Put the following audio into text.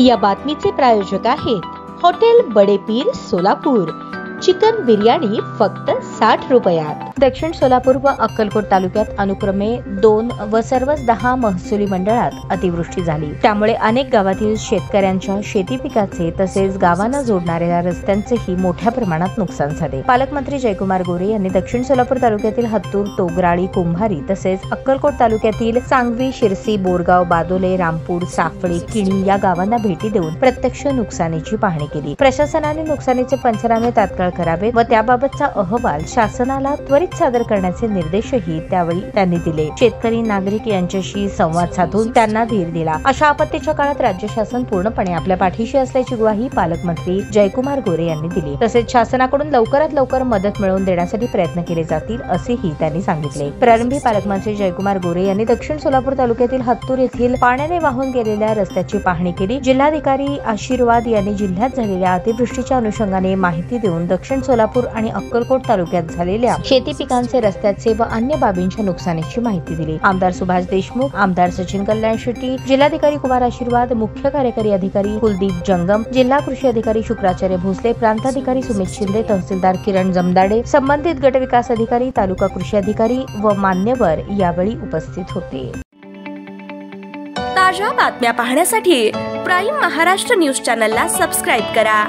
या बातमीचे प्रायोजक आहेत हॉटेल बडे पीर सोलापूर। चिकन बिर्याणी फक्त 60 रुपयात। दक्षिण सोलापूर व अक्कलकोट तालुक्यात अनुक्रमे 2 व सर्वच 10 महसुली मंडळात अतिवृष्टी झाली। त्यामुळे अनेक गावातील शेतकऱ्यांच्या शेती पिकाचे तसेच गावांना जोडणाऱ्या रस्त्यांचेही मोठ्या प्रमाणात नुकसान झाले। पालकमंत्री जयकुमार गोरे यांनी दक्षिण सोलापूर तालुक्यातील हत्तूर, तोगराळी, कुंभारी तसेच अक्कलकोट तालुक्यातील सांगवी, शिरसी, बोरगाव, बादोले, रामपूर, साफळे, किणी या गावांना भेटी देऊन प्रत्यक्ष नुकसानीची पाहणी केली। प्रशासनाने नुकसानीचे पंचनामे तात्काळ करावे व त्याबाबतचा अहवाल शासनाला त्वरित सादर करण्याचे निर्देशही त्यावेळी त्यांनी दिले। शेतकरी नागरिक यांच्याशी संवाद साधून त्यांना धीर दिला। अशा आपत्तीच्या काळात राज्य शासन पूर्णपणे आपल्या पाठीशी असल्याची ग्वाही पालकमंत्री जयकुमार गोरे यांनी दिली। तसेच शासनाकडून लवकरात लवकर मदत मिळवून देण्यासाठी प्रयत्न केले जातील असेही त्यांनी सांगितले। प्रारंभी पालकमंत्री जयकुमार गोरे यांनी दक्षिण सोलापूर तालुक्यातील हत्तूर येथील पाण्याने वाहून गेलेल्या रस्त्याची पाहणी केली। जिल्हाधिकारी आशीर्वाद यांनी जिल्ह्यात झालेल्या अतिवृष्टीच्या अनुषंगाने माहिती देऊन दक्षिण सोलापूर आणि अक्कलकोट तालुक्यात झालेल्या शेती पिकांचे, रस्त्याचे व अन्य बाबींच्या नुकसानीची माहिती दिली। आमदार सुभाष देशमुख, आमदार सचिन कल्याण शेट्टी, जिल्हाधिकारी कुमार आशीर्वाद, मुख्य कार्यकारी अधिकारी कुलदीप जंगम, जिल्हा कृषी अधिकारी शुक्राचार्य भोसले, प्रांताधिकारी सुमित शिंदे, तहसीलदार किरण जमदाडे, संबंधित गट विकास अधिकारी, तालुका कृषी अधिकारी व मान्यवर यावेळी उपस्थित होते। ताज्या बातम्या पाहण्यासाठी प्राईम महाराष्ट्र न्यूज चॅनलला सबस्क्राईब करा।